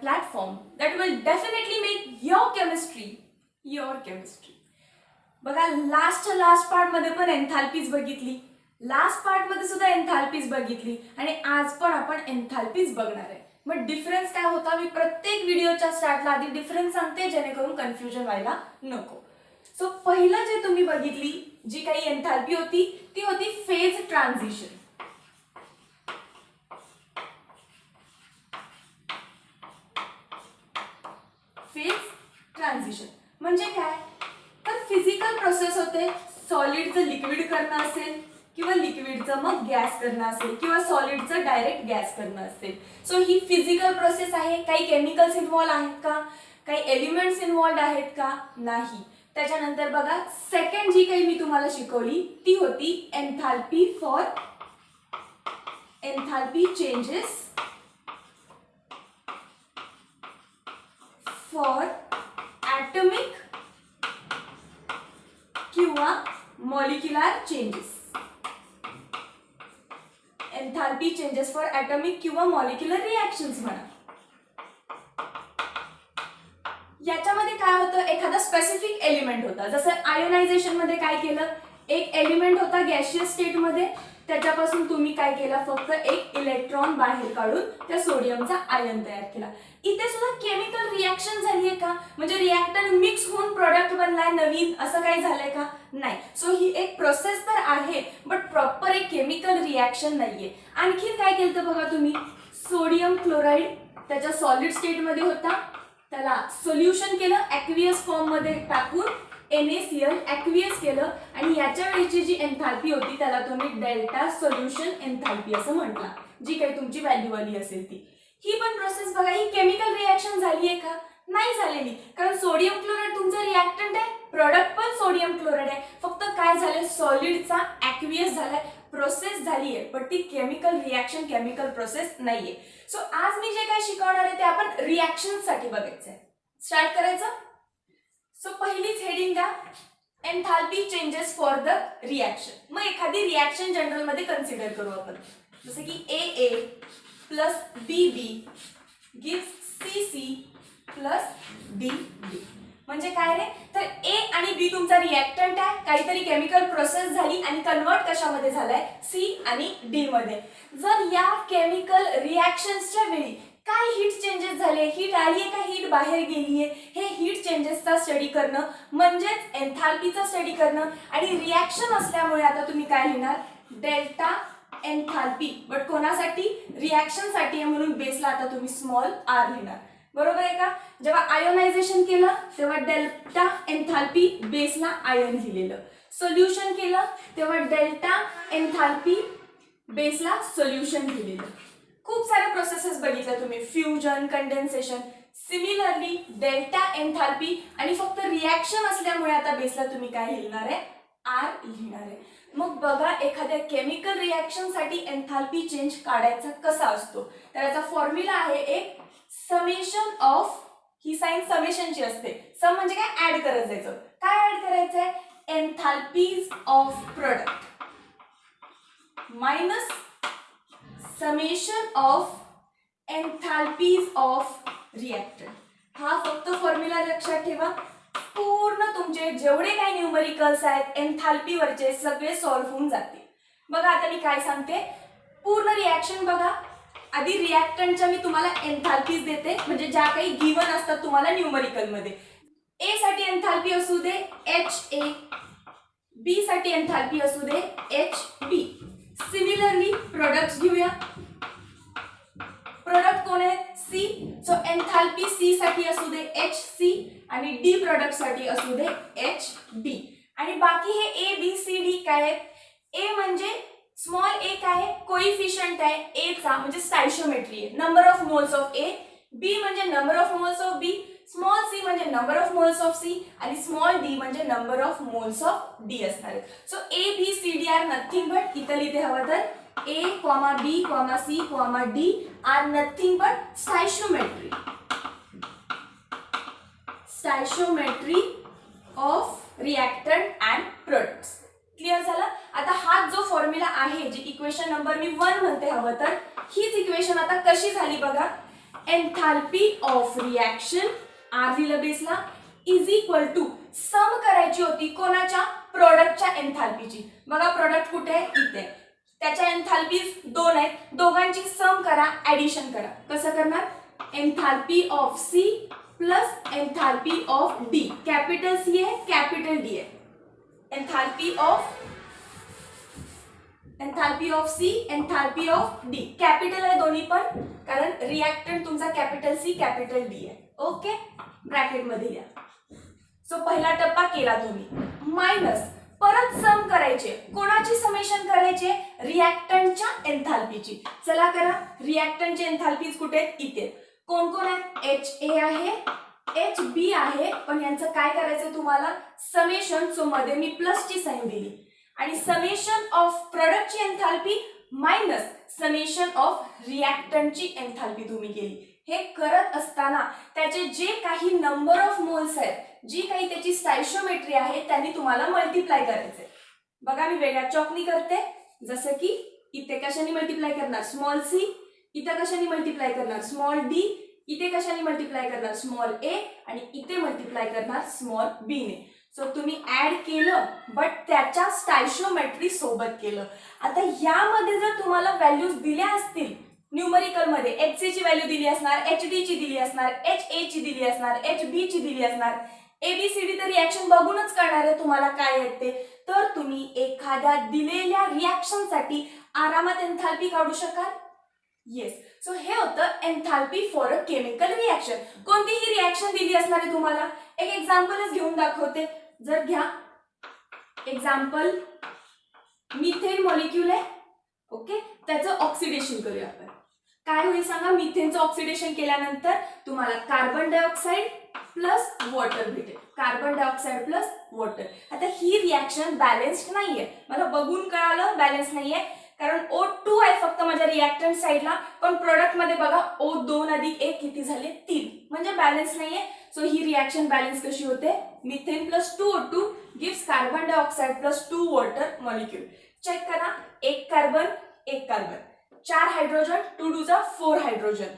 platform that will definitely make your chemistry your chemistry. बघा last part मध्ये पण एन्थाल्पीज बघितली, लास्ट पार्ट मध्ये सुद्धा एन्थाल्पीज बघितली आणि आज पण आपण एन्थाल्पीज बघणार आहे. मग डिफरन्स काय होता मी प्रत्येक व्हिडिओच्या स्टार्टला आधी डिफरन्स सांगते जेणेकरून कन्फ्युजन व्हायला नको. सो पहिलं जे तुम्ही बघितली जी काही एन्थाल्पी होती ती होती फेज ट्रान्झिशन. फेज ट्रान्झिशन म्हणजे काय तर फिजिकल प्रोसेस होते. सॉलिडचं लिक्विड करणं असेल किंवा लिक्विडचं मग गॅस करणं असेल किंवा सॉलिडचं डायरेक्ट गॅस करणं असेल. सो ही फिजिकल प्रोसेस आहे. काही केमिकल्स इन्व्हॉल्व आहेत का, काही एलिमेंट्स इन्व्हॉल्व आहेत का, नाही. त्याच्यानंतर बघा सेकंड जी काही मी तुम्हाला शिकवली ती होती enthalpy for enthalpy changes for atomic किंवा molecular changes. Enthalpy changes for atomic किंवा मॉलिक्युलर रिॲक्शन्स म्हणा. याच्यामध्ये काय होतं एखादा स्पेसिफिक एलिमेंट होता. जसं आयोनायझेशन मध्ये काय केलं एक एलिमेंट होता गॅशियस स्टेट मध्ये त्याच्यापासून तुम्ही काय केलं फक्त एक इलेक्ट्रॉन बाहेर काढून त्या सोडियमचा आयन तयार केला. इथे सुद्धा केमिकल रिॲक्शन झाली आहे का म्हणजे रिॲक्टंट मिक्स होऊन प्रोडक्ट बनलाय नवीन असं काही झालंय का नाही. सो ही एक प्रोसेस तर आहे बट प्रॉपर एक केमिकल रिॲक्शन नाहीये. आणखी काय केलं बघा तुम्ही सोडियम क्लोराईड त्याच्या सॉलिड स्टेट मध्ये होता त्याला सोल्युशन केलं ॲक्वियस फॉर्म मध्ये टाकून NaCl ॲक्वियस केलं आणि याच्या वेळीची जी एन्थाल्पी होती त्याला तुम्ही डेल्टा सोल्युशन एन्थाल्पी असं म्हटला जी काही तुमची व्हॅल्यू आली असेल ती. ही पण प्रोसेस बघा ही केमिकल रिॲक्शन झाली आहे का नाही झालेली कारण सोडियम क्लोराईड तुमचा रिॲक्टंट आहे प्रोडक्ट पण सोडियम क्लोराईड आहे. फक्त काय झालंय सॉलिडचा ॲक्वियस झालाय प्रोसेस झाली आहे पण ती केमिकल रिॲक्शन केमिकल प्रोसेस नाहीये. सो आज मी जे काय शिकवणार आहे ते आपण रिॲक्शन साठी बघायचंय. स्टार्ट करायचं. सो पहिलीच हेडिंग द्या enthalpy changes for the reaction. मग एखादी रिॲक्शन जनरल मध्ये कन्सिडर करू आपण जसं की AA plus BB gives CC plus DB. म्हणजे काय रे तर A आणि B तुमचा रिॲक्टंट आहे काहीतरी केमिकल प्रोसेस झाली आणि कन्वर्ट कशामध्ये झालाय C आणि D मध्ये. जर या केमिकल रिॲक्शन्सच्या वेळी काय हीट चेंजेस झाले हीट आली आहे का हीट बाहेर गेली आहे हे हीट चेंजेसचा स्टडी करणं म्हणजेच एन्थाल्पीचा स्टडी करणं. आणि रिॲक्शन असल्यामुळे आता तुम्ही काय लिहिणार डेल्टा एन्थाल्पी बट कोणासाठी रिॲक्शन साठी म्हणून बेसला आता तुम्ही स्मॉल r लिहिणार. बरोबर आहे का. जेव्हा आयोनायझेशन केलं तेव्हा डेल्टा एन्थाल्पी बेसला आयन लिहिलेलं. सोल्युशन केलं तेव्हा डेल्टा एन्थाल्पी बेसला सोल्युशन लिहिलेलं. खूप सारे प्रोसेसेस बघितले तुम्ही fusion condensation. Similarly delta enthalpy आणि फक्त रिॲक्शन असल्यामुळे आता बेसला तुम्ही काय लिहिणार आहे r लिहिणार आहे. मग बघा एखाद्या केमिकल रिॲक्शन साठी एन्थाल्पी चेंज काढायचा कसा असतो तर याचा फॉर्म्युला आहे एक समेशन ऑफ ही साइन समेशनची असते. सम म्हणजे काय ऍड करत जायचं. काय ऍड करायचंय enthalpies of product minus summation of enthalpies of reactant. हा फक्त फॉर्म्युला लक्षात ठेवा. पूर्ण तुमचे जेवढे काही न्यूमरिकल्स आहेत एन्थाल्पीवरचे सगळे सॉल्व्ह होऊन जातील. बघा आता मी काय सांगते पूर्ण रिॲक्शन बघा. आधी रिॲक्टंटच्या मी तुम्हाला एन्थाल्पीज देते म्हणजे ज्या काही गिवन असतात तुम्हाला न्यूमरिकल मध्ये. A साठी एन्थाल्पी असू दे HA, B साठी एन्थाल्पी असू दे HB. सिमिलरली प्रोडक्ट्स घेऊया. प्रोडक्ट कोण आहे C. सो एन्थाल्पी C साठी असू दे HC आणि D प्रोडक्ट साठी असू दे HB. आणि बाकी हे A B C D काय आहेत. A म्हणजे स्मॉल a काय आहे कोइफिशियंट आहे A चा म्हणजे स्टॅइशियोमेट्री आहे number of moles of A. B म्हणजे number of moles of B. Small c म्हणजे number of moles of C आणि स्मॉल d म्हणजे number of moles of D असणार आहे. So A B C D are nothing but इथं लिहिते हवं तर A, B, C, D are nothing but stoichiometry. Stoichiometry of reactant and products. Clear झालं. आता हा जो फॉर्म्युला आहे जी इक्वेशन नंबर मी 1 म्हणते हवं तर हीच इक्वेशन आता कशी झाली बघा. एन्थाल्पी ऑफ रिॲक्शन आर दिलं बेसला इज इक्वल टू सम करायची होती कोणाच्या प्रोडक्टच्या एन्थाल्पीची. बघा प्रोडक्ट कुठे आहे इथे, त्याच्या एन्थाल्पीज 2 आहेत, दोघांची सम करा, ऍडिशन करा. कसं करणार, enthalpy of C plus enthalpy of D. Capital C आहे कॅपिटल डी आहे. Enthalpy of C enthalpy of D. Capital आहे दोन्ही पण, कारण रिॲक्टंट तुमचा कॅपिटल सी कॅपिटल डी आहे. ओके, ब्रॅकेट मध्ये या. सो पहिला टप्पा केला तुम्ही. मायनस परत सम करायचे, कोणाची समेशन करायचे, रिॲक्टंटच्या एन्थाल्पीची. चला करा, रिॲक्टंटचे एन्थाल्पीज कुठे आहेत, इथे. कोण कोण आहे, एच ए आहे, एच बी आहे, पण यांचं काय करायचं तुम्हाला, समेशन. सो मध्ये मी प्लसची साइन दिली आणि समेशन ऑफ प्रोडक्टची एन्थाल्पी मायनस समेशन ऑफ रिॲक्टंटची एन्थाल्पी तुम्ही केली. हे करत असताना त्याचे जे काही नंबर ऑफ मोल्स आहेत, जी काही त्याची स्टॅइशियोमेट्री आहे, त्यांनी तुम्हाला मल्टिप्लाय करायचंय. बघा मी वेगळ्या चॉकनी करते, जसं की इथे कशाने मल्टिप्लाय करणार, स्मॉल सी, इथे कशाने मल्टिप्लाय करणार, स्मॉल डी, इथे कशाने मल्टिप्लाय करणार, स्मॉल ए, आणि इथे मल्टिप्लाय करणार स्मॉल बी ने. सो तुम्ही ऍड केलं, बट त्याच्या स्टॅइशियोमेट्री सोबत केलं. आता यामध्ये जर तुम्हाला व्हॅल्यूज दिल्या असतील न्यूमरिकल मध्ये, एच सी ची व्हॅल्यू दिली असणार, एच डी ची दिली असणार, एच ए ची दिली असणार, एच बी ची दिली असणार, एबीसीडी तर रिॲक्शन बघूनच कळणार आहे तुम्हाला काय आहेत ते. तर तुम्ही एखाद्या दिलेल्या रिॲक्शनसाठी आरामात एन्थाल्पी काढू शकाल. येस, सो हे होतं enthalpy for a chemical reaction. कोणतीही रिॲक्शन दिली असणार आहे तुम्हाला, एक एक्झाम्पलच घेऊन दाखवते. जर घ्या एक्झाम्पल, मिथेन मॉलिक्यूल आहे, ओके, त्याचं ऑक्सिडेशन करूया आपण. काय होईल सांगा, मिथेनचं ऑक्सिडेशन केल्यानंतर तुम्हाला कार्बन डायऑक्साइड प्लस वॉटर भेटेल. Carbon dioxide plus water. आता ही रिॲक्शन बॅलन्स्ड नाहीये, मला बघून कळालं बॅलन्स नाहीये, कारण O2 आहे फक्त माझ्या रिॲक्टंट साइडला, पण प्रोडक्ट मध्ये बघा O2 अधिक 1 किती झाले, 3, म्हणजे बॅलन्स नाहीये. सो ही रिॲक्शन बॅलन्स कशी होते, methane plus 2O2 gives carbon dioxide plus 2 water molecule. Check करा, 1 कार्बन 1 कार्बन, 4 हायड्रोजन, 2 2 जा 4 हायड्रोजन,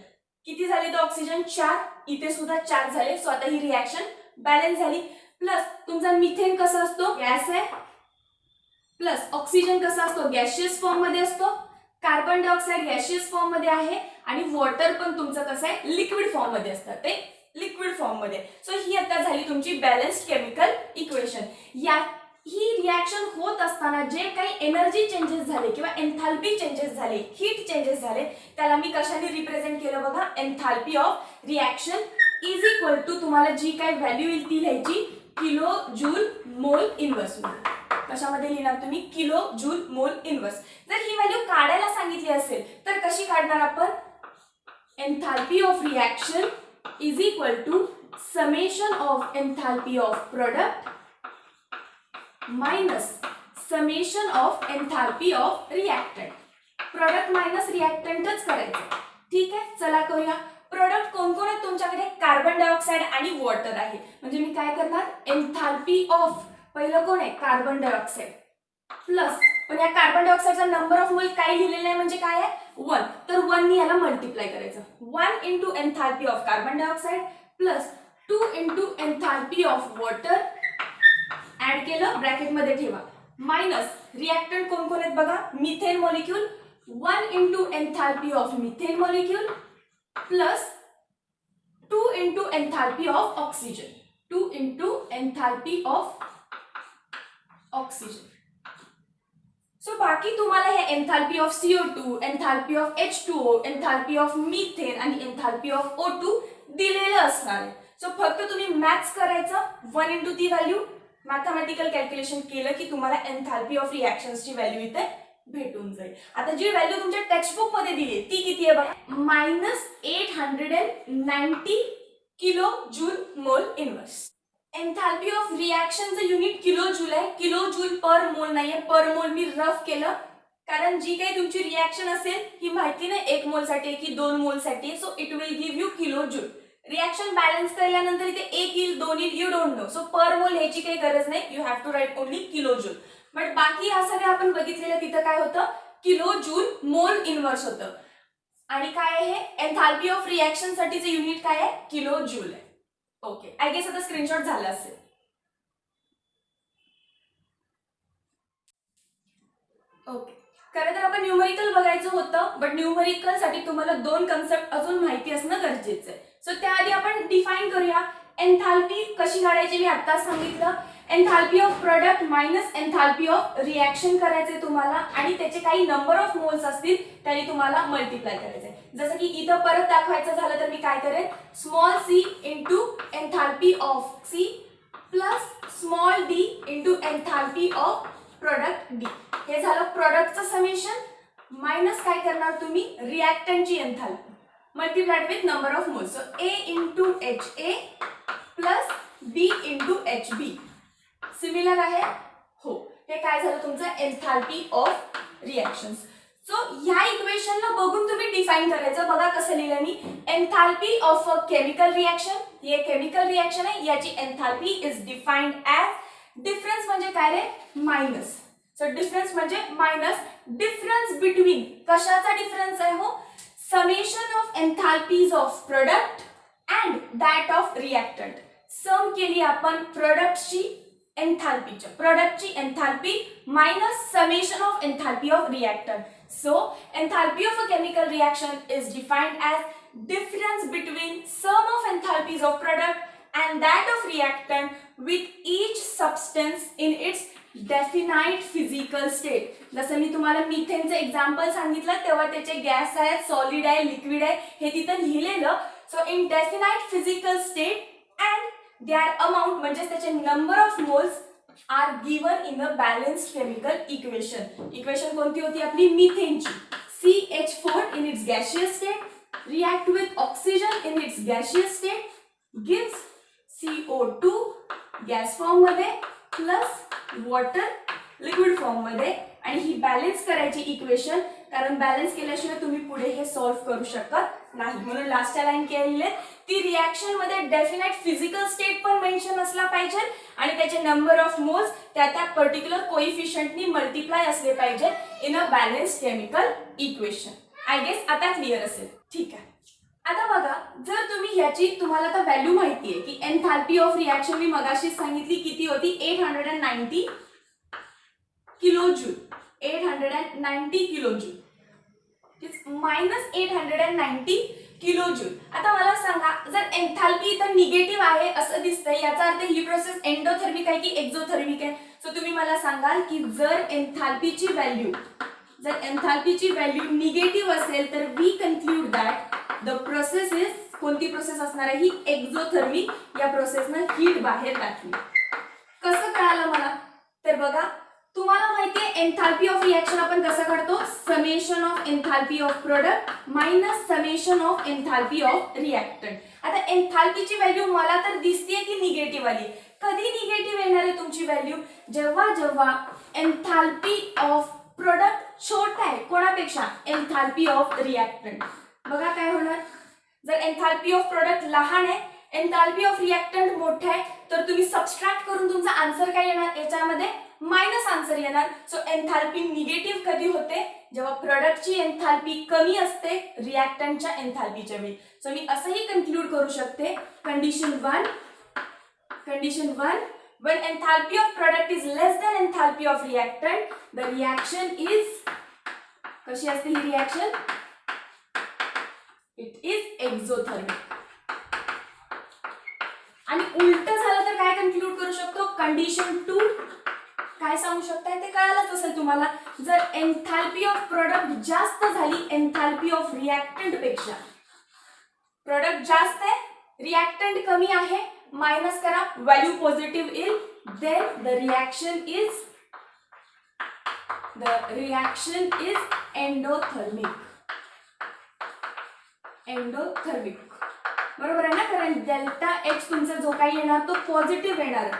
किती झाले तर ऑक्सिजन 4, इथे सुद्धा 4 झाले. सो आता ही रिॲक्शन बॅलन्स झाली. प्लस तुमचा मिथेन कसा असतो, गॅस आहे, प्लस ऑक्सिजन कसा असतो, गॅशियस फॉर्म मध्ये असतो, कार्बन डायऑक्साइड गॅशियस फॉर्म मध्ये आहे, आणि वॉटर पण तुमचं कसं आहे, लिक्विड फॉर्म मध्ये असतं, ते लिक्विड फॉर्म मध्ये. सो ही आता झाली तुमची बॅलन्स्ड केमिकल इक्वेशन. ही रिॲक्शन होत असताना जे काही एनर्जी चेंजेस झाले किंवा एन्थाल्पी चेंजेस झाले, हीट चेंजेस झाले, त्याला मी कशाने रिप्रेझेंट केलं बघा, enthalpy of reaction is equal to, तुम्हाला जी काही व्हॅल्यू येईल ती लिहायची किलो जूल मोल इनवर्स मध्ये. कशामध्ये लिहिणार तुम्ही, किलो जूल मोल इनवर्स. जर ही व्हॅल्यू काढायला सांगितली असेल तर कशी काढणार आपण, enthalpy of reaction is equal to summation of enthalpy of product minus summation of enthalpy of reactant. Product minus रिॲक्टंटच करायचं. ठीक आहे, चला करूया. प्रोडक्ट कोण कोण आहेत तुमच्याकडे, कार्बन डायऑक्साइड आणि वॉटर आहे, म्हणजे मी काय करणार, एन्थाल्पी ऑफ, पहिलं कोण आहे, कार्बन डायऑक्साइड, प्लस, पण या कार्बन डायऑक्साइडचा नंबर ऑफ मोल काय लिहिलेला आहे, म्हणजे काय आहे 1, तर 1 नी याला मल्टिप्लाय करायचं. 1 into enthalpy of carbon dioxide plus 2 into enthalpy of water, add केलं, ब्रॅकेट मध्ये ठेवा, मायनस रिॲक्टंट कोण कोण आहेत बघा, methane molecule, 1 into enthalpy of methane molecule plus 2 into enthalpy of oxygen, 2 into enthalpy of oxygen. So बाकी तुम्हाला हे enthalpy of CO2, enthalpy of H2O, enthalpy of methane आणि एन्थाल्पी ऑफ O2 दिलेलं असणार आहे. सो फक्त तुम्ही मॅथ्स करायचं, 1 इंटू ती व्हॅल्यू, मॅथमॅटिकल कॅल्क्युलेशन केलं की तुम्हाला एन्थाल्पी ऑफ रिॲक्शन्सची व्हॅल्यू इथे भेटून जाईल. आता जी व्हॅल्यू तुमच्या टेक्स्टबुक मध्ये दिली आहे ती किती आहे बघा, -890 kilo joule mole inverse. Enthalpy of रिॲक्शनचं युनिट किलो जूल आहे, किलो जूल पर मोल नाहीये. पर मोल मी रफ केलं, कारण जी काही तुमची रिॲक्शन असेल ही माहिती नाही 1 मोल साठी की 2 मोल साठी, so it will give you kilo joule. Reaction balance केल्यानंतर इथे 1 येईल 2 येईल, you don't know. So per mole ह्याची काही गरज नाही, you have to write only kilo joule. But बाकी हा सगळं आपण बघितलेलं तिथं काय होतं, किलो जूल मोल इनवर्स होतं. आणि काय आहे एन्थाल्पी ऑफ रिॲक्शन साठीचे युनिट काय आहे किलो जूल आहे. ओके आय गेस आता स्क्रीनशॉट झाला असेल. ओके खरं तर आपण न्यूमरिकल बघायचं होतं बट न्यूमरिकल साठी तुम्हाला दोन कन्सेप्ट अजून माहिती असणं गरजेचं आहे. सो त्याआधी आपण डिफाईन करूया एन्थाल्पी कशी काढायची. मी आता सांगितलं enthalpy of product minus enthalpy of reaction करायचे तुम्हाला आणि त्याचे काही नंबर ऑफ मोल्स असतील त्याने तुम्हाला मल्टिप्लाय करायचे. जसं की इथं परत दाखवायचं झालं तर मी काय करेन small c into enthalpy of C plus small d into enthalpy of product d. हे झालं प्रोडक्टचं समेशन मायनस काय करणार तुम्ही रिॲक्टंटची enthalpy multiplied with number of moles. So a into h a plus b into h b similar आहे हो. हे काय झालं तुमचं एन्थाल्पी ऑफ रिॲक्शन्स. सो ह्या इक्वेशनला बघून तुम्ही डिफाइन करायचं. बघा कसं लिहिलं मी enthalpy of a chemical reaction. हे केमिकल रिॲक्शन आहे याची enthalpy is defined as difference म्हणजे काय रे मायनस. सो डिफरन्स म्हणजे मायनस डिफरन्स बिटवीन कशाचा डिफरन्स आहे हो summation of enthalpies of product and that of reactant. Sum केली आपण प्रोडक्टची एन्थाल्पीच्या प्रोडक्टची enthalpy minus summation of enthalpy of reactant. So enthalpy of a chemical reaction is defined as difference between sum of enthalpies of product and that of reactant with each substance in its definite physical state. जसं मी तुम्हाला मिथेनचं example सांगितलं तेव्हा त्याचे gas आहे solid आहे liquid आहे हे तिथं लिहिलेलं. So in definite physical state and their amount म्हणजे त्याचे number of moles are given in a balanced chemical equation. Equation कोणती होती आपली मिथेनची. CH4 in its gaseous state react with oxygen in its gaseous state gives CO2 gas form मध्ये plus water liquid form मध्ये. आणि ही balance करायची equation कारण balance केल्याशिवाय तुम्ही पुढे हे सॉल्व्ह करू शकत नाही म्हणून लास्टच्या लाईन केलेली आहे. ती रिॲक्शन मध्ये डेफिनेट फिजिकल स्टेट पण मेन्शन असला पाहिजे आणि त्याचे नंबर ऑफ मोल्स त्या पर्टिक्युलर कोइफिशियंटनी मल्टिप्लाय असले पाहिजे in a balanced chemical equation. I guess आता क्लिअर असेल. ठीक आहे आता बघा जर तुम्ही ह्याची तुम्हाला आता व्हॅल्यू माहिती आहे की एन्थाल्पी ऑफ रिॲक्शन मी मगाशीच सांगितली किती होती 890 kilo joule 890 kilo joule minus 890 kilo joule. आता मला सांगा जर एन्थाल्पी तर निगेटिव्ह आहे असं दिसतंय याचा अर्थ ही प्रोसेस एंडोथर्मिक आहे की एक्झोथर्मिक आहे. सो तुम्ही मला सांगाल की जर एन्थाल्पीची व्हॅल्यू निगेटिव्ह असेल तर we conclude that the process is कोणती प्रोसेस असणार आहे ही एक्झोथर्मिक. या प्रोसेसनं हीट बाहेर टाकली. कसं कळालं मला तर बघा तुम्हाला माहितीये एन्थाल्पी ऑफ रिॲक्शन आपण कसं काढतो summation of enthalpy of product minus summation of enthalpy of reactant. आता एन्थाल्पीची व्हॅल्यू मला तर दिसतेय की निगेटिव्ह आली. कधी निगेटिव्ह येणार आहे तुमची व्हॅल्यू जेव्हा एन्थाल्पी ऑफ प्रोडक्ट छोटा आहे कोणापेक्षा एन्थाल्पी ऑफ रिॲक्टंट. बघा काय होणार जर एन्थाल्पी ऑफ प्रोडक्ट लहान आहे एन्थाल्पी ऑफ रिॲक्टंट मोठा आहे तर तुम्ही सबस्ट्रॅक्ट करून तुमचा आन्सर काय येणार याच्यामध्ये मायनस आन्सर येणार. सो एन्थाल्पी निगेटिव्ह कधी होते जेव्हा प्रोडक्टची एन्थाल्पी कमी असते रिॲक्टंटच्या एन्थाल्पीच्या वेळी. सो मी असंही कन्क्लूड करू शकते condition 1 when enthalpy of product is less than enthalpy of reactant the reaction is कशी असते ही रिॲक्शन it is exothermic. आणि उलट झालं तर काय कन्क्लूड करू शकतो कंडिशन 2 काय सांगू शकताय ते कळालंच असेल तुम्हाला. जर एन्थाल्पी ऑफ प्रोडक्ट जास्त झाली एन्थाल्पी ऑफ रिॲक्टंट पेक्षा प्रोडक्ट जास्त आहे रिॲक्टंट कमी आहे मायनस करा व्हॅल्यू पॉझिटिव्ह येईल then the reaction is endothermic. बरोबर आहे ना कारण डेल्टा एच तुमचा जो काही येणार तो पॉझिटिव्ह येणार.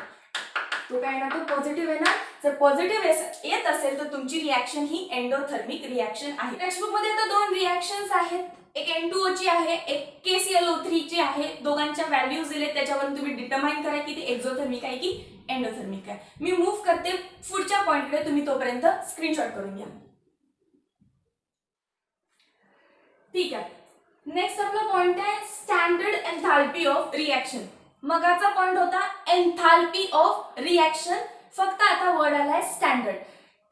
जर पॉझिटिव्ह येत असेल तर तुमची रिॲक्शन ही एंडोथर्मिक रिॲक्शन आहे. टेक्स्टबुक मध्ये आता दोन रिॲक्शन्स आहेत एक N2O ची आहे एक KClO3 ची आहे. दोघांच्या व्हॅल्यूज दिलेत त्याच्यावरून तुम्ही डिटरमाइन करा की ती एक्झोथर्मिक आहे की एंडोथर्मिक आहे. मी मूव्ह करते पुढच्या पॉइंटकडे तुम्ही तोपर्यंत स्क्रीनशॉट करून घ्या. ठीक आहे. नेक्स्ट आपला पॉइंट आहे स्टँडर्ड एन्थाल्पी ऑफ रिॲक्शन. मगाचा पॉइंट होता एन्थाल्पी ऑफ रिॲक्शन, फक्त आता वर्ड आलाय स्टँडर्ड.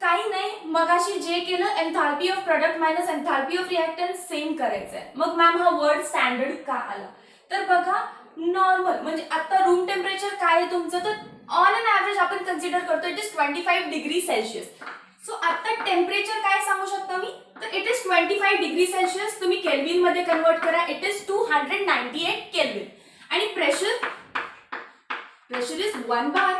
काही नाही, मगाशी जे केलं enthalpy of product minus enthalpy of reactant same करायचंय. मग मॅम हा वर्ड स्टँडर्ड का आला? तर बघा, नॉर्मल म्हणजे आता रूम टेम्परेचर काय आहे तुमचं, तर ऑन अन ॲव्हरेज आपण कन्सिडर करतो it is 25 degree Celsius. So आता टेम्परेचर काय सांगू शकता मी, तर इट इज 25 डिग्री सेल्सिअस. तुम्ही केल्विन मध्ये कन्वर्ट करा, इट इज 298 केल्विन. आणि प्रेशर इज 1 बार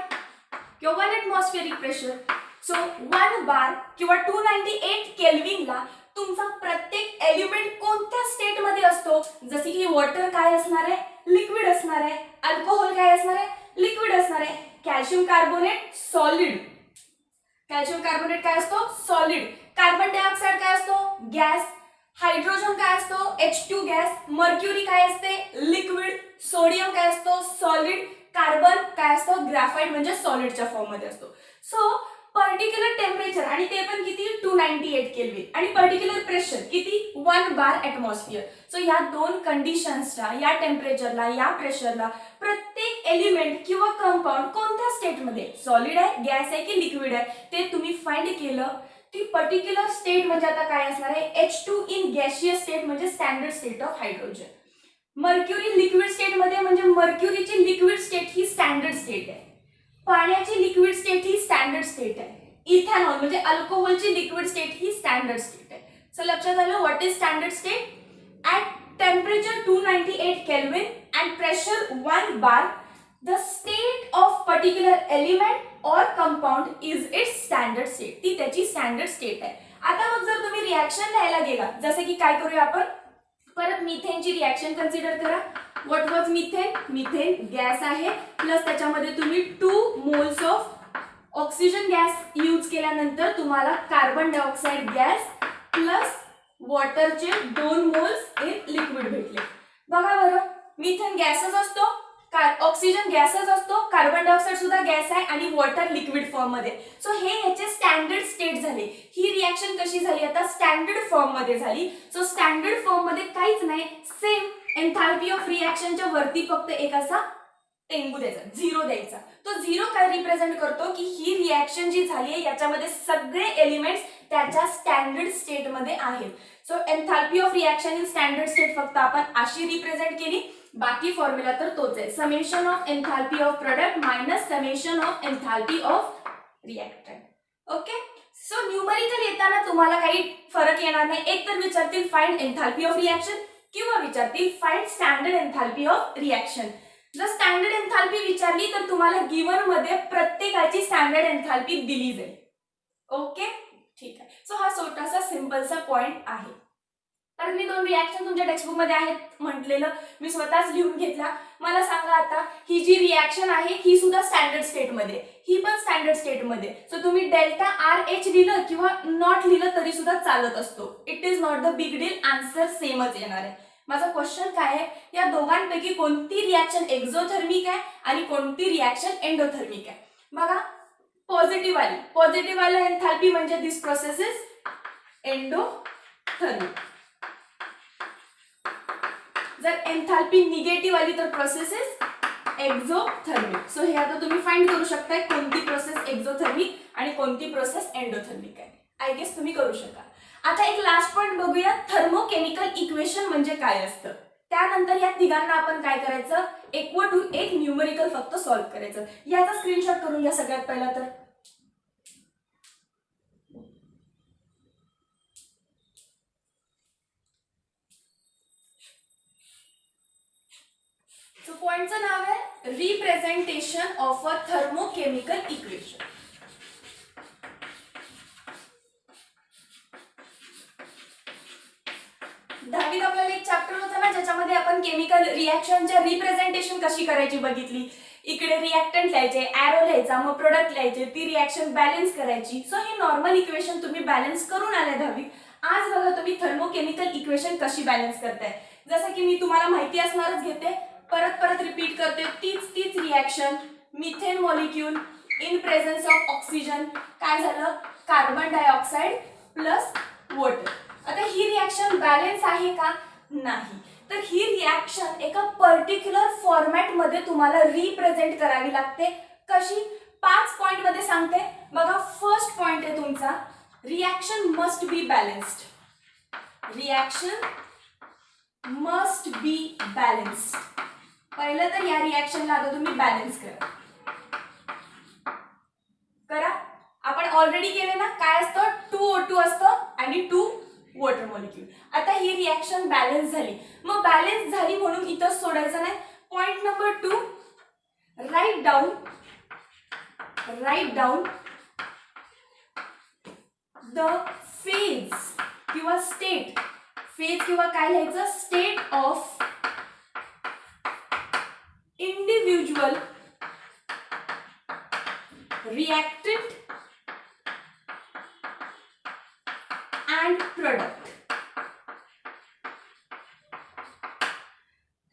किंवा 1 एटमॉस्फेरिक प्रेशर. सो 1 बार किंवा 298 केल्विनला तुमचा प्रत्येक एलिमेंट कोणत्या स्टेट मध्ये असतो, जसे की वॉटर काय असणार आहे, लिक्विड असणार आहे. अल्कोहोल काय असणार आहे, लिक्विड असणार आहे. Calcium carbonate solid. Calcium carbonate काय असतो, सॉलिड. कार्बन डायऑक्साइड काय असतो, गॅस. हायड्रोजन काय असतो, H2 गॅस. मर्क्युरी काय असते, लिक्विड. सोडियम काय असतो, सॉलिड. कार्बन काय असतो, ग्राफाइट म्हणजे सॉलिडच्या फॉर्म मध्ये असतो. सो पर्टिक्युलर टेम्परेचर आणि ते पण किती 298 केल्विन आणि पर्टिक्युलर प्रेशर किती 1 बार ॲटमॉस्फिअर. सो या दोन कंडिशन्सला, या टेम्परेचरला, या प्रेशरला प्रत्येक एलिमेंट किंवा कंपाऊंड कोणत्या स्टेटमध्ये, सॉलिड आहे, गॅस आहे की लिक्विड आहे, ते तुम्ही फाइंड केलं. ती पर्टिक्युलर स्टेट म्हणजे आता काय असणार आहे, H2 इन गॅशियस स्टेट म्हणजे standard state of hydrogen. Mercury liquid state मध्ये म्हणजे मर्क्युरीची लिक्विड स्टेट ही स्टँडर्ड स्टेट आहे. पाण्याची लिक्विड स्टेट ही स्टँडर्ड स्टेट आहे. इथेनॉल म्हणजे अल्कोहोलची लिक्विड स्टेट ही स्टँडर्ड स्टेट आहे. सो लक्षात आलं what is standard state. At temperature 298 kelvin and pressure 1 bar the state of particular element or compound is its standard state. ती त्याची स्टँडर्ड स्टेट आहे. आता मग जर तुम्ही रिॲक्शन लिहायला गेला, जसे की काय करूया आपण, परत मिथेनची रिॲक्शन कन्सिडर करा. What was methane, methane gas आहे, प्लस त्याच्यामध्ये तुम्ही 2 moles of oxygen gas use केल्यानंतर तुम्हाला कार्बन डायऑक्साइड गॅस प्लस वॉटरचे 2 मोल्स इन लिक्विड भेटले. बघा बरं, मिथेन गॅसच असतो, ऑक्सिजन गॅसच असतो, कार्बन डायऑक्साइड सुद्धा गॅस आहे आणि वॉटर लिक्विड फॉर्म मध्ये. सो हे याचे स्टँडर्ड स्टेट झाले. ही रिॲक्शन कशी झाली, आता स्टँडर्ड फॉर्म मध्ये झाली. सो स्टँडर्ड फॉर्म मध्ये काहीच नाही, सेम एन्थाल्पी ऑफ रिॲक्शनच्या वरती फक्त एक असा टेंगू द्यायचा, 0 द्यायचा. तो 0 काय रिप्रेझेंट करतो की ही रिॲक्शन जी झाली आहे याच्यामध्ये सगळे एलिमेंट्स त्याच्या स्टँडर्ड स्टेट मध्ये आहेत. So enthalpy of reaction in standard state फक्त आपण अशी रिप्रेझेंट केली. बाकी फॉर्म्युला तर तोच आहे, summation of enthalpy of product minus summation of enthalpy of reactant. Okay. So numerical येताना तुम्हाला काही फरक येणार नाही. एक तर विचारतील फाइंड एन्थाल्पी ऑफ रिॲक्शन किंवा विचारतील find standard enthalpy of reaction. जर स्टँडर्ड एन्थाल्पी विचारली तर तुम्हाला गिवन मध्ये प्रत्येकाची स्टँडर्ड एन्थाल्पी दिली जाईल. ओके, ठीक आहे. सो हा छोटासा सिंपलसा पॉइंट आहे. तर मी 2 रिॲक्शन तुमच्या टेक्स्टबुक मध्ये आहेत म्हटलेलं, मी स्वतःच लिहून घेतला. मला सांगा आता ही जी रिॲक्शन आहे ही सुद्धा स्टँडर्ड स्टेट मध्ये, ही पण स्टँडर्ड स्टेट मध्ये. सो तुम्ही डेल्टा RH लिहिलं किंवा नॉट लिहिलं तरी सुद्धा चालत असतो. It is not the big deal, answer सेमच येणार आहे. माझा क्वेश्चन काय आहे, या दोघांपैकी कोणती रिॲक्शन एक्झोथर्मिक आहे आणि कोणती रिॲक्शन एंडोथर्मिक आहे. बघा, पॉझिटिव्ह वाला एन्थाल्पी म्हणजे दिस प्रोसेस इज एंडोथर्मिक. जर एन्थाल्पी निगेटिव्ह आली तर प्रोसेस इज एक्झोथर्मिक. सो हे आता तुम्ही फाइंड करू शकताय कोणती प्रोसेस एक्झोथर्मिक आणि कोणती प्रोसेस एंडोथर्मिक आहे. आय गेस तुम्ही करू शकाल. आता एक लास्ट पॉइंट बघूया, थर्मोकेमिकल इक्वेशन म्हणजे काय असतं. त्यानंतर या तिघांना आपण काय करायचं, एकवटून एक न्यूमरिकल फक्त सॉल्व्ह करायचं. याचा स्क्रीनशॉट करून घ्या सगळ्यात पहिला. तर पॉइंटचं नाव आहे representation of a thermochemical equation. दहावीत आपल्याला एक चॅप्टर होता ना ज्याच्यामध्ये आपण केमिकल रिॲक्शनच्या रिप्रेझेंटेशन कशी करायची बघितली. इकडे रिॲक्टंट लिहायचे, ॲरो लिहायचा, मग प्रोडक्ट लिहायचे, ती रिॲक्शन बॅलन्स करायची. सो ही नॉर्मल इक्वेशन तुम्ही बॅलन्स करून आले दहावीत. आज बघा तुम्ही थर्मोकेमिकल इक्वेशन कशी बॅलन्स करताय. जसं की मी तुम्हाला माहिती असणारच घेते, परत रिपीट करते. तीच reaction, methane molecule in presence of oxygen, काय झालं, कार्बन डायऑक्साइड प्लस वॉटर. आता ही रिॲक्शन बॅलन्स आहे का? नाही. तर ही रिॲक्शन एका पर्टिक्युलर फॉर्मॅट मध्ये तुम्हाला रिप्रेझेंट करावी लागते. कशी? 5 पॉइंट मध्ये सांगते बघा. फर्स्ट पॉइंट आहे तुमचा, reaction must be balanced. Reaction must be balanced. पहिलं तर या रिॲक्शनला आता तुम्ही बॅलन्स करा. आपण ऑलरेडी केले ना. काय असतं? 2O2 असतं आणि 2 वॉटर मॉलिक्यूल. आता ही रिॲक्शन बॅलन्स झाली. मग बॅलन्स झाली म्हणून इथं सोडायचं नाही. Point number 2, write down the phase किंवा स्टेट. फेज किंवा काय लिहायचं? State of individual reactant and product.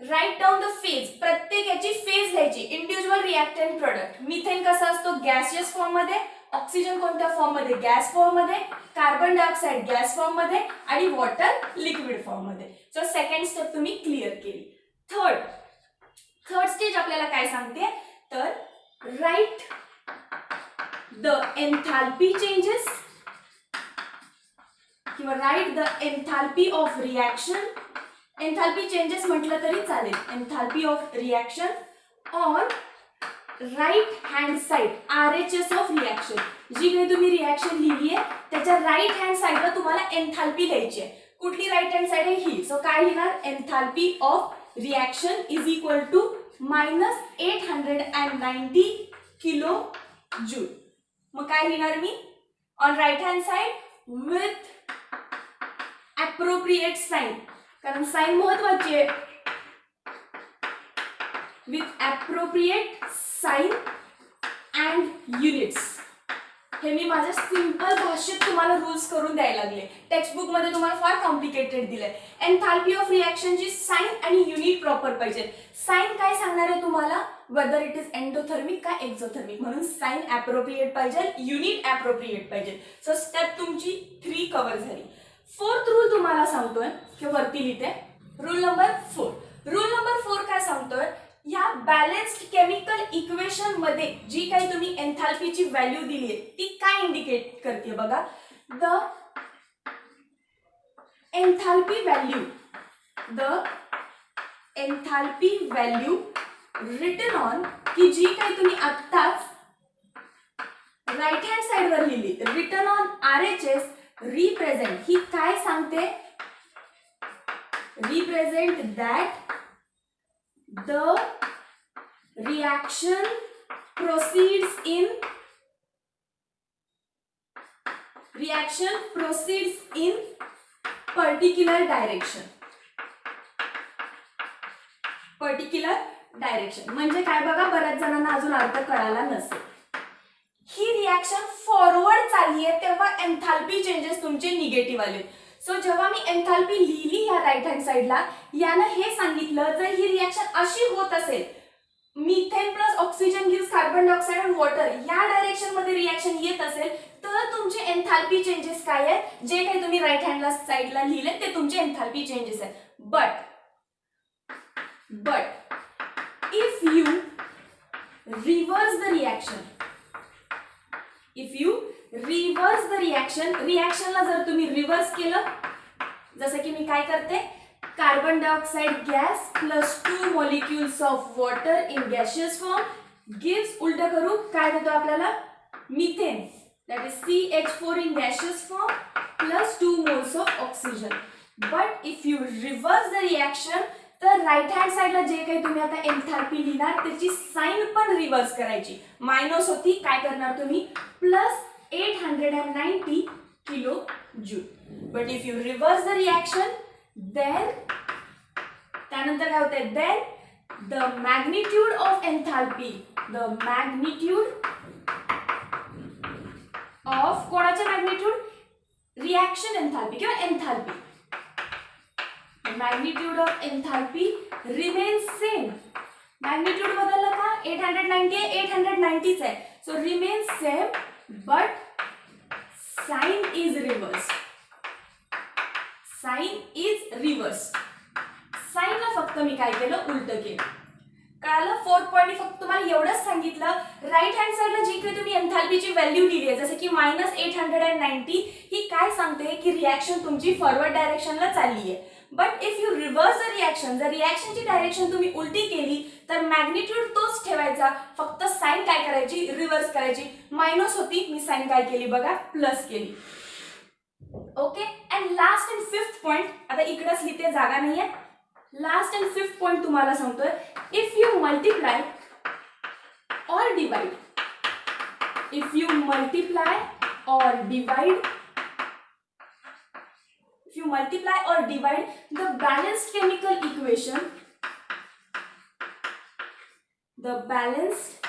Write down the phase. प्रत्येक याची फेज लिहायची. Individual reactant product. मिथेन कसा असतो? गॅसियस फॉर्म मध्ये. ऑक्सिजन कोणत्या फॉर्म मध्ये? गॅस फॉर्म मध्ये. कार्बन डायऑक्साइड गॅस फॉर्म मध्ये आणि वॉटर लिक्विड फॉर्म मध्ये. सो सेकंड स्टेप तुम्ही क्लिअर केली. थर्ड स्टेज आपल्याला काय सांगते? तर राईट द एन्थाल्पी चेंजेस किंवा write the enthalpy of reaction. Enthalpy changes म्हटलं तरी चालेल. Enthalpy of reaction on right hand side. RHS of reaction. जी काही तुम्ही रिॲक्शन लिहिली आहे त्याच्या राईट हँड साइडला तुम्हाला एन्थाल्पी लिहायची आहे. कुठली राईट हँड साइड आहे? ही. सो काय लिहिणार? Enthalpy of reaction is equal to -890 kilo joule. मग काय लिहिणार मी? On right hand side with appropriate sign, कारण साइन महत्वाची आहे. With appropriate sign and units. हे मी माझ्या सिंपल भाषेत तुम्हाला रूल्स करून द्यायला लागले. टेक्स्टबुक मध्ये तुम्हाला फार कॉम्प्लिकेटेड दिलंय. एन्थाल्पी ऑफ रिॲक्शनची साइन आणि युनिट प्रॉपर पाहिजे. साइन काय सांगणार आहे तुम्हाला? वेदर इट इज एंडोथर्मिक का एक्झोथर्मिक. म्हणून साइन ॲप्रोप्रिएट पाहिजे, युनिट ॲप्रोप्रिएट पाहिजे. सो स्टेप तुमची 3 कव्हर झाली. फोर्थ रूल तुम्हाला सांगतोय की वरती लिहिते. Rule number 4. रूल नंबर 4 काय सांगतोय? या बॅलन्स्ड केमिकल इक्वेशन मध्ये जी काही तुम्ही एन्थाल्पीची व्हॅल्यू दिली आहे ती काय इंडिकेट करते बघा. The enthalpy value written on, की जी काही तुम्ही आत्ताच राईट हँड साइड वर लिहिली, रिटन ऑन RHS रिप्रेझेंट. ही काय सांगते? Represent that the reaction proceeds in particular direction. म्हणजे काय बघा, बऱ्याच जणांना अजून अर्थ कळाला नसेल. ही रिॲक्शन फॉरवर्ड चालली आहे तेव्हा एन्थाल्पी चेंजेस तुमचे निगेटिव्ह आले. सो जेव्हा मी एन्थाल्पी लिहिली या राईट हँड साइडला, यानं हे सांगितलं जर ही रिॲक्शन अशी होत असेल, methane plus oxygen gives carbon dioxide and water, या डायरेक्शन मध्ये रिॲक्शन येत असेल तर तुमचे एन्थाल्पी चेंजेस काय आहेत? जे काही तुम्ही राईट हँड साइडला लिहिले ते तुमचे एन्थाल्पी चेंजेस आहेत. But if you reverse the reaction, रिॲक्शनला जर तुम्ही रिव्हर्स केलं, जसं की मी काय करते, carbon dioxide gas plus 2 molecules of water in gaseous form gives, उलट करू काय देतो आपल्याला? Methane, that is CH4 in gaseous form plus 2 moles of oxygen. But if you reverse the reaction, तर राईट हँड साइडला जे काही तुम्ही आता एन्थाल्पी लिहिणार त्याची साइन पण रिव्हर्स करायची. मायनस होती, काय करणार तुम्ही? Plus 890 kilo joule. But if you reverse the reaction, then त्यानंतर काय होतंय? then the magnitude of enthalpy, the magnitude of कोणाचे magnitude? reaction enthalpy किंवा enthalpy. the magnitude of enthalpy remains same. magnitude बदललं का? 890 आहे, 890च आहे. so remains same but sign is reversed. Sign is reverse. साइनला फक्त मी काय केलं, उलट केलं. कळालं? फोर्थ पॉईंट फक्त तुम्हाला एवढंच सांगितलं, राईट हँड साइडला जी काही तुम्ही एन्थाल्पीची व्हॅल्यू दिली आहे जसं की -890 ही काय सांगते की रिॲक्शन तुमची फॉरवर्ड डायरेक्शनला चालली आहे. But if you reverse the reaction, जर रिॲक्शनची डायरेक्शन तुम्ही उलटी केली तर मॅग्निट्यूड तोच ठेवायचा, फक्त साइन काय करायची, रिव्हर्स करायची. मायनस होती, मी साइन काय केली बघा, प्लस केली. Okay. And last and fifth point, आता इकडेच लिहिते, जागा नाहीये. लास्ट अँड फिफ्थ पॉइंट तुम्हाला सांगतोय, if you multiply or divide, if you multiply or divide, if you multiply or divide the balanced chemical equation, the balanced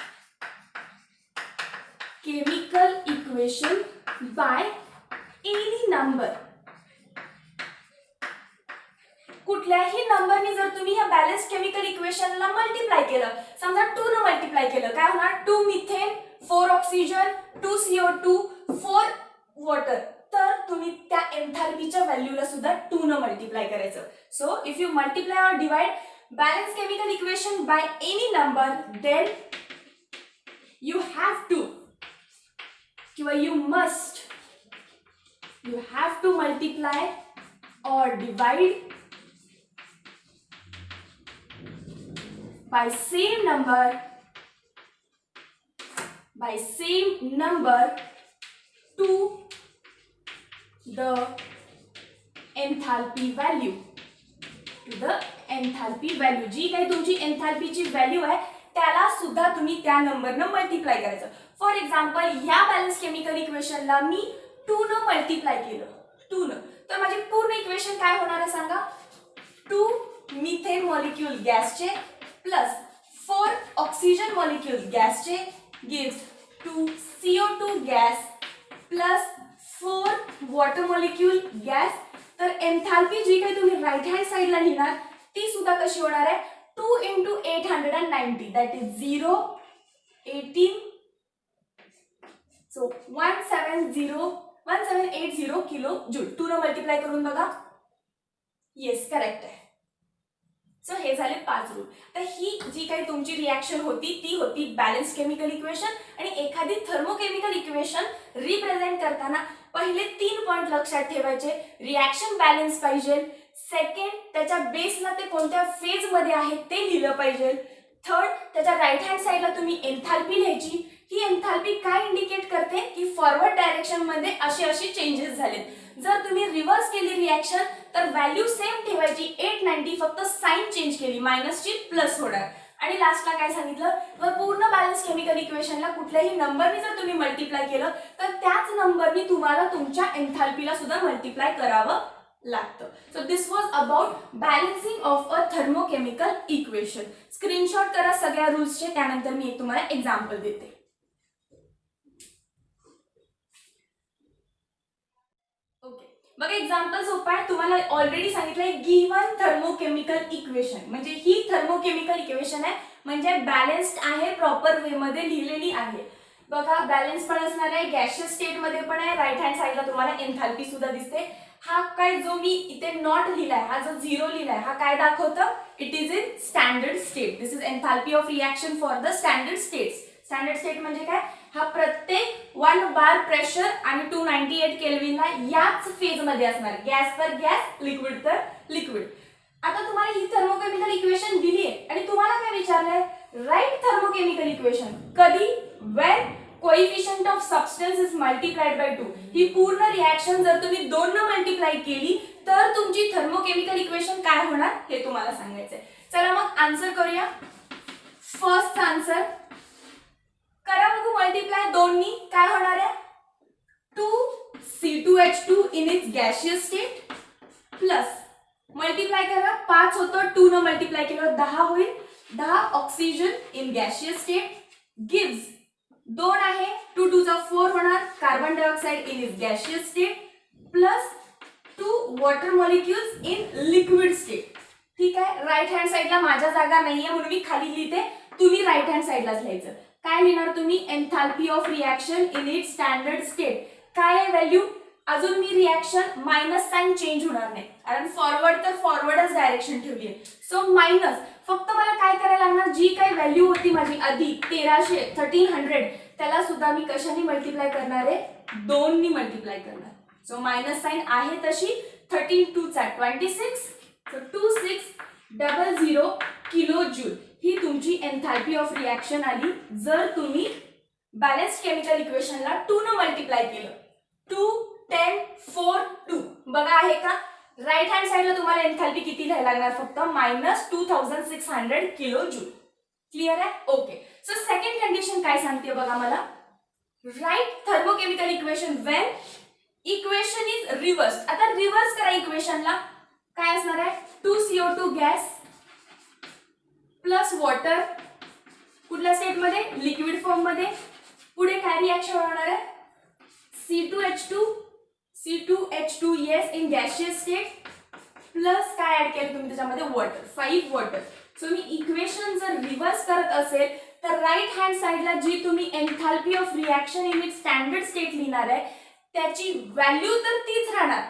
chemical equation by any number, कुठल्याही नंबरनी जर तुम्ही या बॅलन्स केमिकल इक्वेशनला मल्टिप्लाय केलं, समजा 2 न multiply केलं, काय होणार, 2 मिथेन, 4 ऑक्सिजन, 2 CO2, 4 वॉटर, तर तुम्ही त्या एन्थाल्पीच्या व्हॅल्यूला सुद्धा 2 न मल्टिप्लाय करायचं. So if you multiply or divide balance chemical equation by any number, then you have to किंवा you must, you have to multiply or divide by same number to the enthalpy value, जी काही तुमची एन्थाल्पीची value आहे त्याला सुद्धा तुम्ही त्या नंबरनं multiply करायचं. For example या बॅलन्स केमिकल इक्वेशनला मी 2 न मल्टिप्लाय केलं, 2 न, तर माझी पूर्ण इक्वेशन काय होणार आहे सांगा, 2 मिथेन मॉलिक्यूल गॅसचे प्लस 4 ऑक्सिजन मॉलिक्यूल गॅसचे gives 2 CO2 gas plus 4 water molecule gas. तर एन्थाल्पी जी काही तुम्ही राईट हँड साइडला लिहिणार ती सुद्धा कशी होणार आहे, 2 × 890, that is 0, 18, so 1780 kilo joule. 2 न मल्टिप्लाय करून बघा, येस करेक्ट आहे. सो हे झाले 5 रूल. तर ही जी काही तुमची रिॲक्शन होती ती होती बॅलन्स केमिकल इक्वेशन. आणि एखादी थर्मोकेमिकल इक्वेशन रिप्रेझेंट करताना पहिले 3 पॉइंट लक्षात ठेवायचे, रिॲक्शन बॅलन्स पाहिजे, सेकंड त्याच्या बेसला ते कोणत्या फेज मध्ये आहे ते लिहिलं पाहिजे, थर्ड त्याच्या राईट हँड साइडला तुम्ही एन्थाल्पी लिहायची. ही एन्थाल्पी काय इंडिकेट करते की फॉरवर्ड डायरेक्शन मध्ये असे चेंजेस झालेत. जर तुम्ही रिव्हर्स केली रिॲक्शन तर व्हॅल्यू सेम ठेवायची 890, फक्त साइन चेंज केली, मायनसची प्लस होणार. आणि लास्टला काय सांगितलं, जर पूर्ण बॅलन्स केमिकल इक्वेशनला कुठल्याही नंबरनी जर तुम्ही मल्टिप्लाय केलं तर त्याच नंबरनी तुम्हाला तुमच्या एन्थाल्पीला सुद्धा मल्टिप्लाय करावं लागतं. So this was about balancing of a thermochemical equation. Screenshot करा सगळ्या रूल्सचे, त्यानंतर मी एक तुम्हाला एक्झाम्पल देते. बघा एक्झाम्पल सोपं आहे, तुम्हाला ऑलरेडी सांगितलंय गिव्हन थर्मोकेमिकल इक्वेशन, म्हणजे ही थर्मोकेमिकल इक्वेशन आहे, म्हणजे बॅलन्स्ड आहे, प्रॉपर वे मध्ये लिहिलेली आहे. बघा बॅलन्स पण असणार आहे, गॅशियस स्टेट मध्ये पण आहे, राईट हँड साइडला तुम्हाला एन्थाल्पी सुद्धा दिसते. हा काय जो मी इथे नॉट लिहिलाय, हा जो 0 लिहिलाय, हा काय दाखवतं, it is in standard state. This is enthalpy of reaction for the standard states. Standard state म्हणजे काय, हा प्रत्येक 1 बार प्रेशर आणि 298 केल्विनला याच फेज मध्ये असणार, गॅस तर गॅस, लिक्विड तर लिक्विड. आता तुम्हाला ही थर्मोकेमिकल इक्वेशन दिली आहे आणि तुम्हाला काय विचारलंय, राइट थर्मोकेमिकल इक्वेशन कधी, when coefficient of substance is multiplied by 2. ही पूर्ण रिॲक्शन जर तुम्ही 2 न मल्टिप्लाय केली तर तुमची थर्मोकेमिकल इक्वेशन काय होणार हे तुम्हाला सांगायचंय. चला मग आन्सर करूया. फर्स्ट आन्सर करा बघू, मल्टिप्लाय 2 नी काय होणार आहे, 2C2H2 in its gaseous state plus multiply करा, 5 होतं, 2 न मल्टिप्लाय केलं 10 होईल, 10 oxygen in gaseous state gives 2 आहे, 2 2 चा 4 होणार, carbon dioxide in its gaseous state plus 2 water molecules in liquid state. ठीक आहे, राईट हँड साइडला माझ्या जागा नाहीये म्हणून मी खाली लिहिते, तुम्ही राईट हँड साइडलाच लिहायचं. काय लिहिणार तुम्ही, enthalpy of reaction in its standard state. काय आहे व्हॅल्यू, अजून मी रिॲक्शन मायनस साइन चेंज होणार नाही, कारण फॉरवर्ड तर फॉरवर्डच डायरेक्शन ठेवली आहे. सो मायनस फक्त मला काय करायला लागणार, जी काही व्हॅल्यू होती माझी आधी 1300 त्याला सुद्धा मी कशाने मल्टिप्लाय करणार आहे, 2 नी मल्टिप्लाय करणार. सो मायनस साइन आहे तशी 13 2 चा 26, सो 2600 किलो जूल ही तुमची एन्थॅल्पी ऑफ रिॲक्शन आली. जर तुम्ही बॅलन्स केमिकल इक्वेशनला 2 न मल्टिप्लाय केलं. 2 10 4 2 बघा आहे का, राईट हँड साइडला तुम्हाला एन्थॅल्पी किती घ्यायला लागणार, फक्त -2600 किलो जूल. क्लिअर आहे? ओके. सो सेकंड कंडिशन काय सांगते बघा मला, write thermochemical equation when equation is reverse. आता रिव्हर्स करा इक्वेशनला, काय असणार आहे, 2CO2 गॅस प्लस वॉटर, कुठल्या स्टेट मध्ये, लिक्विड फॉर्म मध्ये. पुढे काय रिॲक्शन होणार आहे, C2H2 yes in gaseous state plus काय ऍड केलं तुम्ही त्याच्यामध्ये, वॉटर, 5 वॉटर. सो मी इक्वेशन जर रिव्हर्स करत असेल तर राईट हँड साइडला जी तुम्ही एन्थॅल्पी of reaction in its standard state लिहिणार आहे त्याची व्हॅल्यू तर तीच राहणार,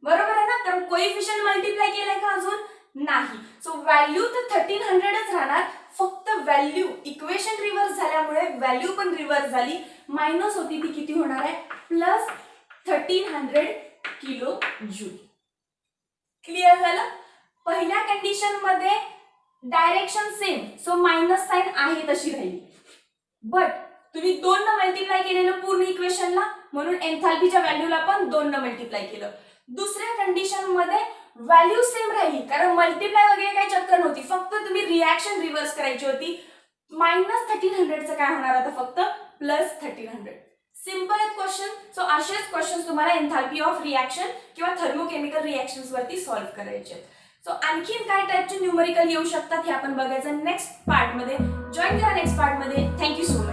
बरोबर आहे ना, कारण कोएफिशियंट मल्टिप्लाय केलाय का अजून नाही. सो व्हॅल्यू तर 1300च राहणार, फक्त व्हॅल्यू इक्वेशन रिव्हर्स झाल्यामुळे व्हॅल्यू पण रिव्हर्स झाली. मायनस होती ती किती होणार आहे, प्लस 1300 किलो जूल. क्लिअर झालं? पहिल्या कंडिशन मध्ये direction same, so minus sign आहे तशी राहिली, बट तुम्ही 2 न मल्टिप्लाय केलेलं पूर्ण इक्वेशनला, म्हणून एन्थॅल्पीच्या व्हॅल्यूला पण 2 न मल्टिप्लाय केलं. दुसऱ्या कंडिशन मध्ये व्हॅल्यू सेम राहिली, कारण मल्टिप्लाय वगैरे काही चक्कर नव्हती, फक्त तुम्ही रिॲक्शन रिव्हर्स करायची होती. -1300चं काय होणार आता, फक्त +1300. सिंपल आहेत क्वेश्चन. सो असेच क्वेश्चन तुम्हाला एन्थॅल्पी ऑफ रिॲक्शन किंवा थर्मोकेमिकल रिॲक्शन्स वरती सॉल्व्ह करायचे आहेत. सो आणखीन काय टाइपचे न्यूमरिकल येऊ शकतात हे आपण बघायचं नेक्स्ट पार्ट मध्ये. जॉईन करा नेक्स्ट पार्ट मध्ये. Thank you so much.